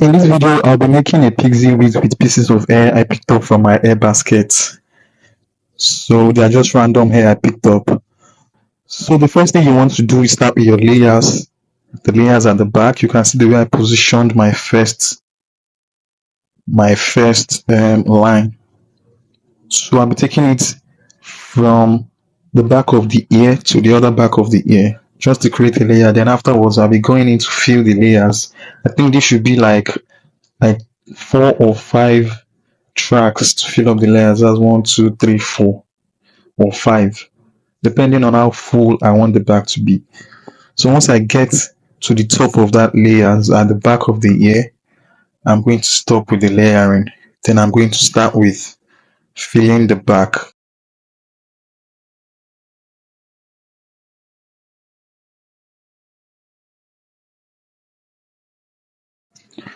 In this video, I'll be making a pixie with pieces of hair I picked up from my hair basket. So they are just random hair I picked up. So the first thing you want to do is start with your layers. The layers at the back. You can see the way I positioned my first line. So I'll be taking it from the back of the ear to the other back of the ear just to create a layer. Then afterwards, I'll be going in to fill the layers. I think this should be like 4 or 5 tracks to fill up the layers. That's 1, 2, 3, 4, or 5, depending on how full I want the back to be. So once I get to the top of that layers at the back of the ear, I'm going to stop with the layering. Then I'm going to start with filling the back.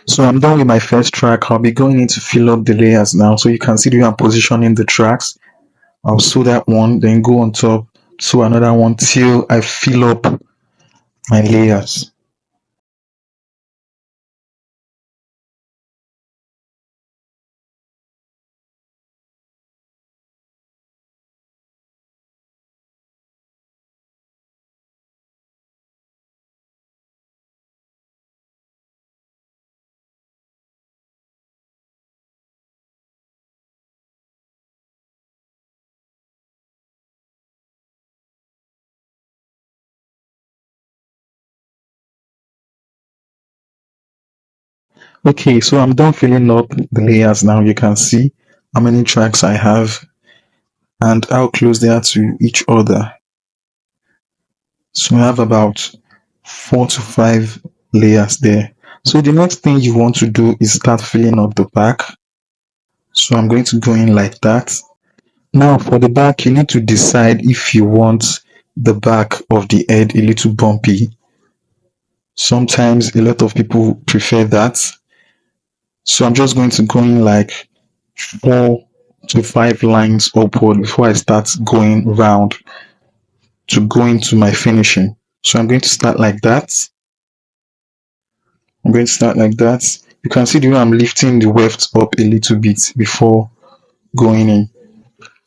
So I'm done with my first track. I'll be going in to fill up the layers now. So you can see the way I'm positioning the tracks. I'll sew that one, then go on top, sew another one till I fill up my layers. Okay, so I'm done filling up the layers now. You can see how many tracks I have and how close they are to each other. So I have about 4 to 5 layers there. So the next thing you want to do is start filling up the back. So I'm going to go in like that. Now for the back, you need to decide if you want the back of the head a little bumpy. Sometimes a lot of people prefer that. So I'm just going to go in like 4 to 5 lines upward before I start going round to go into my finishing. So I'm going to start like that. I'm going to start like that. You can see the way I'm lifting the weft up a little bit before going in.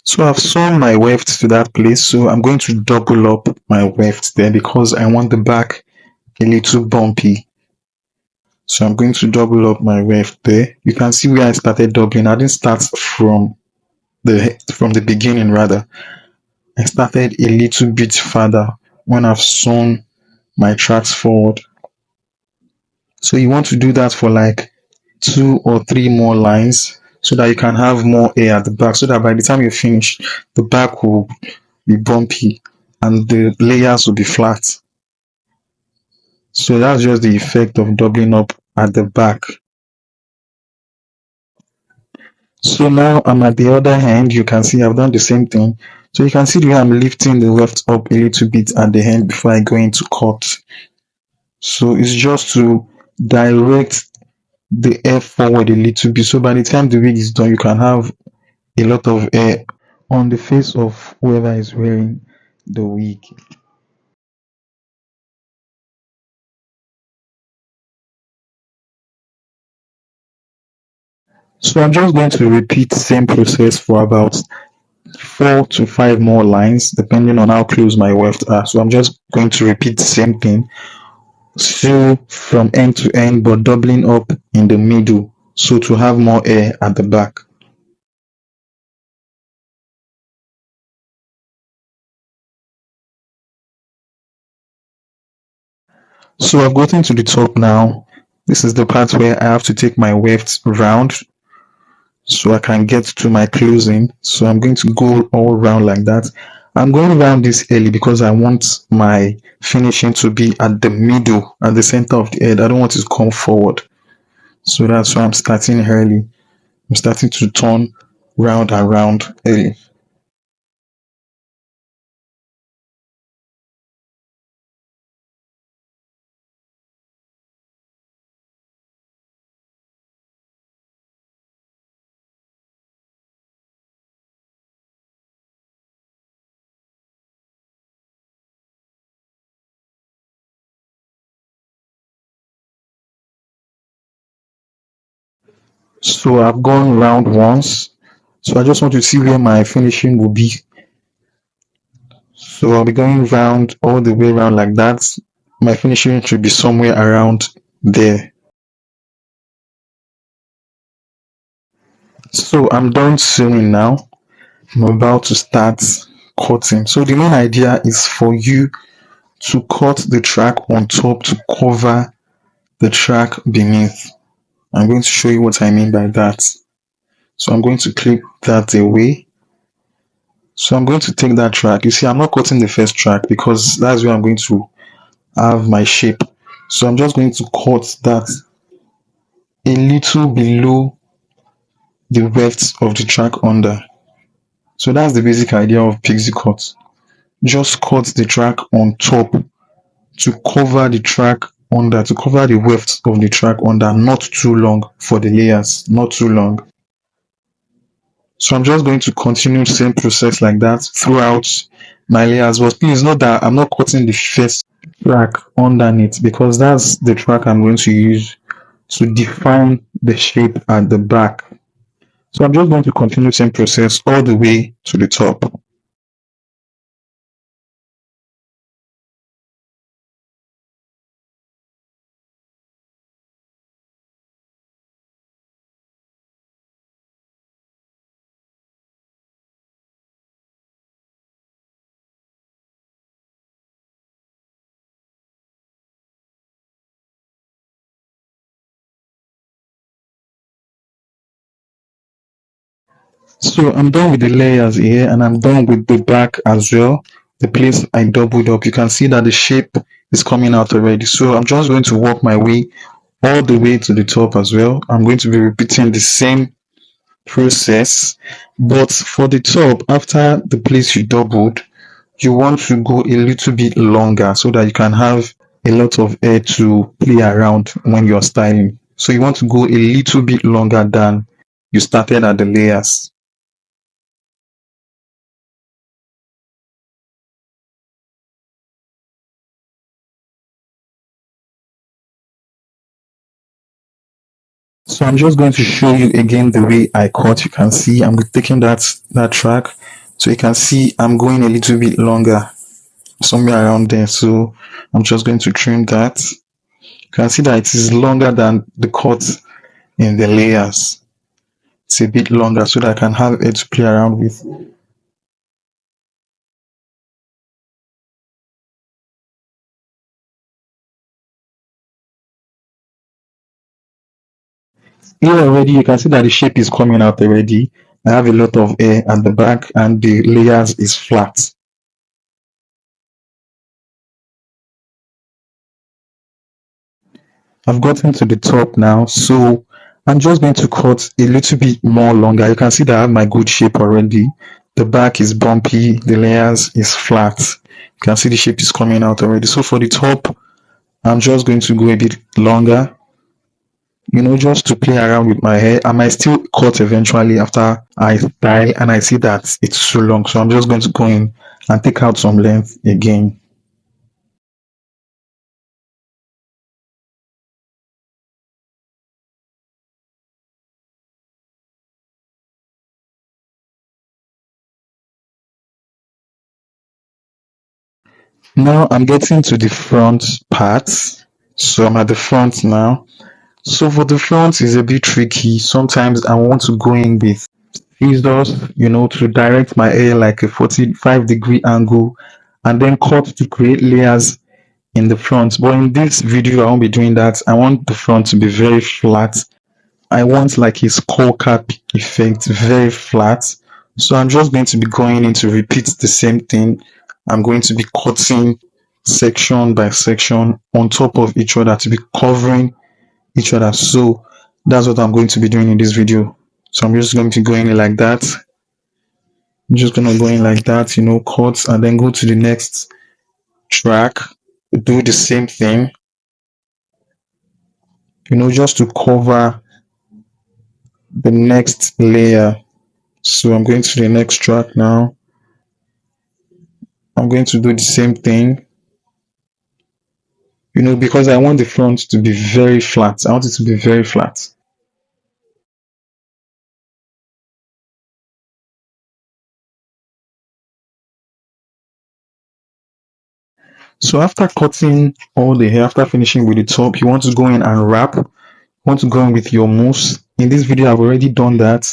So I've sewn my weft to that place. So I'm going to double up my weft there because I want the back a little bumpy. So I'm going to double up my weft there. You can see where I started doubling. I didn't start from the beginning rather. I started a little bit further when I've sewn my tracks forward. So you want to do that for like 2 or 3 more lines so that you can have more air at the back so that by the time you finish, the back will be bumpy and the layers will be flat. So that's just the effect of doubling up at the back. So now I'm at the other hand. You can see I've done the same thing. So you can see the way I'm lifting the weft up a little bit at the end before I go into cut. So it's just to direct the air forward a little bit. So by the time the wig is done, you can have a lot of air on the face of whoever is wearing the wig. So I'm just going to repeat the same process for about 4 to 5 more lines, depending on how close my weft are. So I'm just going to repeat the same thing. Sew from end to end, but doubling up in the middle, so to have more air at the back. So I've gotten to the top now. This is the part where I have to take my weft round so I can get to my closing. So I'm going to go all round like that. I'm going around this early because I want my finishing to be at the middle, at the center of the head. I don't want it to come forward. So that's why I'm starting early. I'm starting to turn round and round early. So I've gone round once. So I just want to see where my finishing will be. So I'll be going round all the way around like that. My finishing should be somewhere around there. So I'm done sewing now. I'm about to start cutting. So the main idea is for you to cut the track on top to cover the track beneath. I'm going to show you what I mean by that. So I'm going to clip that away. So I'm going to take that track. You see, I'm not cutting the first track because that's where I'm going to have my shape. So I'm just going to cut that a little below the width of the track under. So that's the basic idea of pixie cut. Just cut the track on top to cover the track under, to cover the width of the track under, not too long for the layers, not too long. So I'm just going to continue the same process like that throughout my layers. But please note that I'm not cutting the first track underneath because that's the track I'm going to use to define the shape at the back. So I'm just going to continue the same process all the way to the top. So I'm done with the layers here and I'm done with the back as well. The place I doubled up, you can see that the shape is coming out already. So I'm just going to work my way all the way to the top as well. I'm going to be repeating the same process, but for the top, after the place you doubled, you want to go a little bit longer so that you can have a lot of air to play around when you're styling. So you want to go a little bit longer than you started at the layers. So I'm just going to show you again the way I cut. You can see I'm taking that track. So you can see I'm going a little bit longer, somewhere around there. So I'm just going to trim that. You can see that it is longer than the cut in the layers. It's a bit longer so that I can have it to play around with. Here already, you can see that the shape is coming out already. I have a lot of air at the back and the layers is flat. I've gotten to the top now, so I'm just going to cut a little bit more longer. You can see that I have my good shape already. The back is bumpy, the layers is flat. You can see the shape is coming out already. So for the top, I'm just going to go a bit longer, just to play around with my hair. I might still cut eventually after I style and I see that it's too long. So I'm just going to go in and take out some length again. Now I'm getting to the front part. So I'm at the front now. So for the front is a bit tricky. Sometimes I want to go in with scissors, to direct my hair like a 45-degree angle and then cut to create layers in the front. But in this video, I won't be doing that. I want the front to be very flat. I want like a skull cap effect, very flat. So I'm just going to be going in to repeat the same thing. I'm going to be cutting section by section on top of each other to be covering each other. So that's what I'm going to be doing in this video. So I'm just going to go in like that. I'm just going to go in like that, cut and then go to the next track, do the same thing, just to cover the next layer. So I'm going to the next track now. I'm going to do the same thing, because I want the front to be very flat. I want it to be very flat. So after cutting all the hair, after finishing with the top, you want to go in and wrap. You want to go in with your mousse. In this video, I've already done that.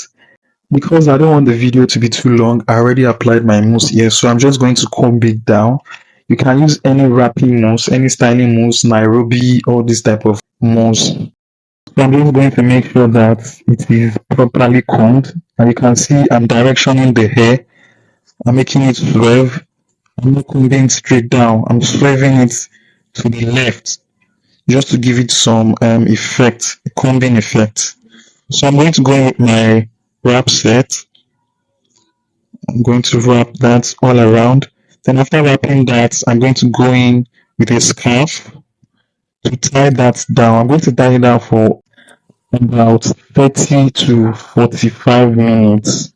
Because I don't want the video to be too long, I already applied my mousse here. So I'm just going to comb it down. You can use any wrapping mousse, any styling mousse, Nairobi, all this type of mousse. So I'm just going to make sure that it is properly combed. And you can see I'm directioning the hair. I'm making it swerve. I'm not combing straight down. I'm swerving it to the left just to give it some effect, combing effect. So I'm going to go with my wrap set. I'm going to wrap that all around. Then after wrapping that, I'm going to go in with a scarf to tie that down. I'm going to tie it down for about 30 to 45 minutes.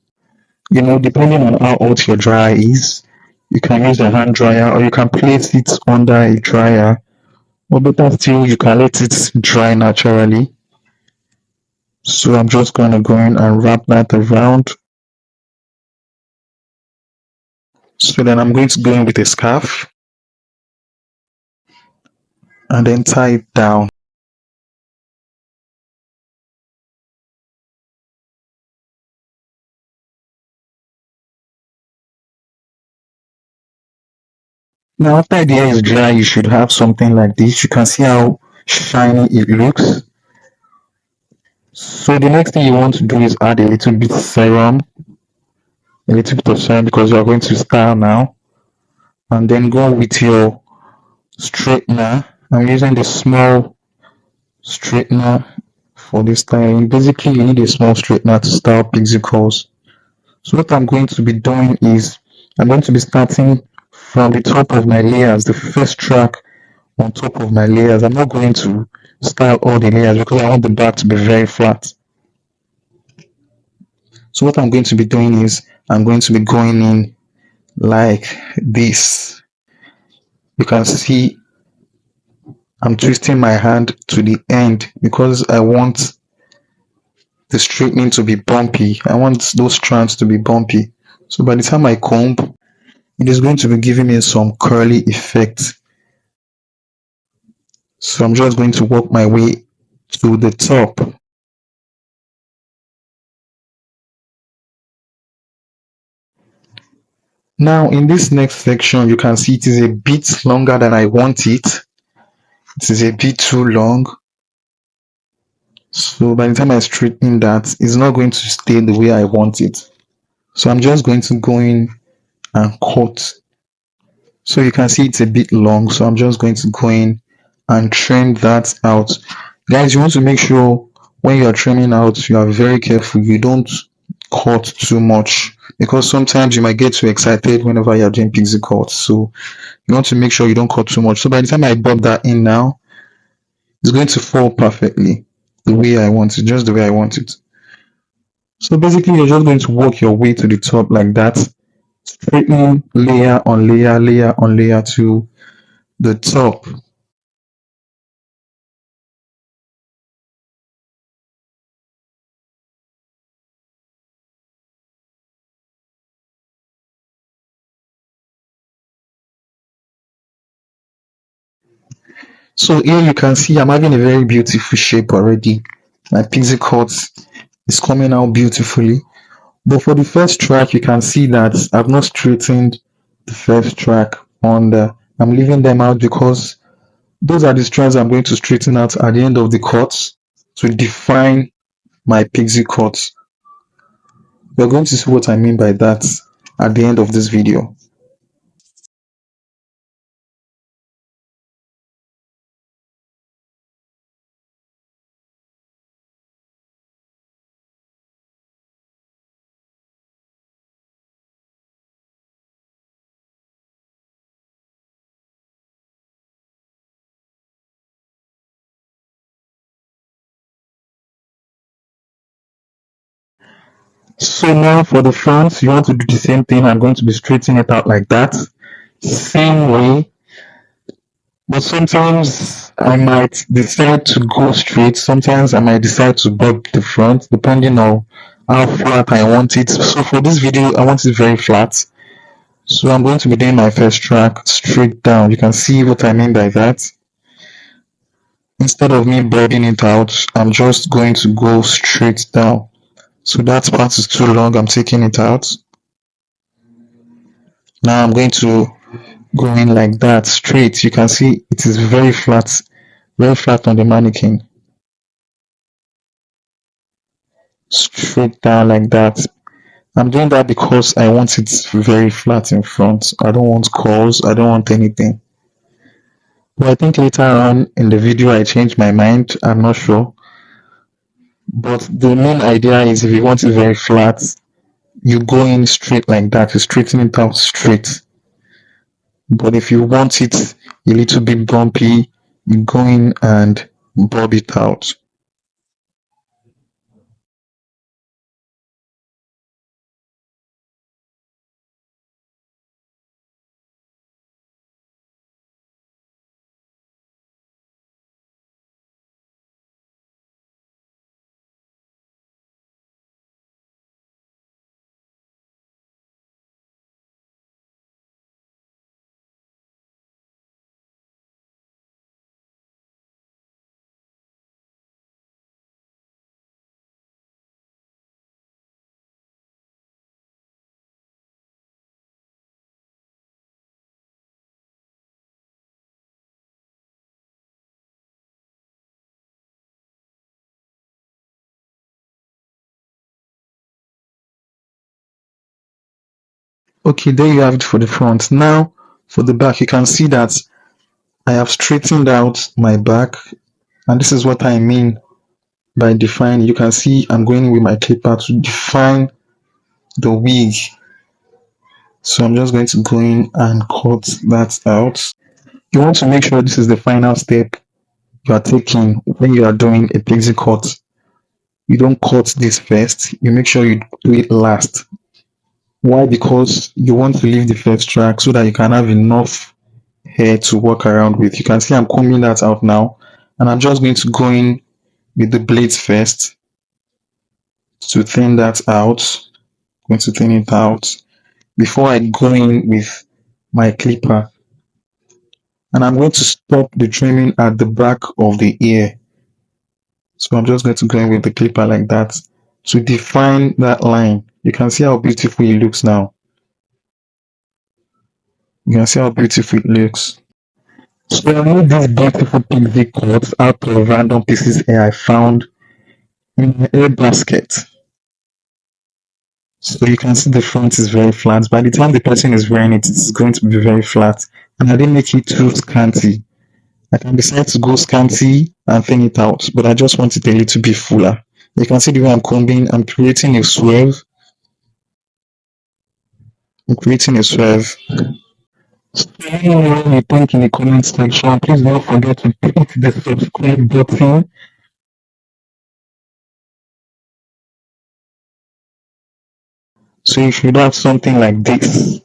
You know, depending on how hot your dryer is, you can use a hand dryer or you can place it under a dryer. Or better still, you can let it dry naturally. So I'm just going to go in and wrap that around. So then I'm going to go in with a scarf and then tie it down. Now after the hair is dry, you should have something like this. You can see how shiny it looks. So the next thing you want to do is add a little bit of serum, because you are going to style now. And then go with your straightener. I'm using the small straightener for this styling. Basically, you need a small straightener to style pixie curls. So what I'm going to be doing is I'm going to be starting from the top of my layers, the first track on top of my layers. I'm not going to style all the layers because I want the back to be very flat. So what I'm going to be doing is I'm going to be going in like this. You can see I'm twisting my hand to the end because I want the straightening to be bumpy. I want those strands to be bumpy. So by the time I comb, it is going to be giving me some curly effect. So I'm just going to work my way to the top. Now in this next section, you can see it is a bit longer than I want it. It is a bit too long. So by the time I straighten that, it's not going to stay the way I want it. So I'm just going to go in and cut. So you can see it's a bit long. So I'm just going to go in and trim that out. Guys, you want to make sure when you're trimming out, you are very careful. You don't cut too much because sometimes you might get too excited whenever you're doing pixie cuts. So you want to make sure you don't cut too much. So by the time I bob that in now, it's going to fall perfectly the way I want it, just the way I want it. So basically, you're just going to work your way to the top like that, straightening layer on layer, layer on layer to the top. So here you can see I'm having a very beautiful shape already. My pixie cut is coming out beautifully. But for the first track, you can see that I've not straightened the first track on the. I'm leaving them out because those are the strands I'm going to straighten out at the end of the cuts to define my pixie cuts. You're going to see what I mean by that at the end of this video. So now for the front, you want to do the same thing. I'm going to be straightening it out like that. Same way. But sometimes I might decide to go straight. Sometimes I might decide to bob the front depending on how flat I want it. So for this video, I want it very flat. So I'm going to be doing my first track straight down. You can see what I mean by that. Instead of me blurring it out, I'm just going to go straight down. So that part is too long, I'm taking it out. Now I'm going to go in like that, straight. You can see it is very flat on the mannequin. Straight down like that. I'm doing that because I want it very flat in front. I don't want curls, I don't want anything. But I think later on in the video I changed my mind, I'm not sure. But the main idea is if you want it very flat, you go in straight like that, you straighten it out straight. But if you want it a little bit bumpy, you go in and bob it out. Okay, there you have it for the front. Now for the back, you can see that I have straightened out my back, and this is what I mean by define. You can see I'm going in with my clipper to define the wig. So I'm just going to go in and cut that out. You want to make sure this is the final step you are taking when you are doing a pixie cut. You don't cut this first, you make sure you do it last. Why? Because you want to leave the first track so that you can have enough hair to work around with. You can see I'm combing that out now, and I'm just going to go in with the blades first to thin that out. I'm going to thin it out before I go in with my clipper. And I'm going to stop the trimming at the back of the ear. So I'm just going to go in with the clipper like that to define that line. You can see how beautiful it looks now. You can see how beautiful it looks. So I made these beautiful pixie cuts out of random pieces here I found in my hair basket. So you can see the front is very flat. By the time the person is wearing it, it's going to be very flat. And I didn't make it too scanty. I can decide to go scanty and thin it out, but I just want it a little bit fuller. You can see the way I'm combing, I'm creating a swerve. I'm creating a swerve. So let me know what you think in the comment section. Please don't forget to hit the subscribe button. So you should have something like this.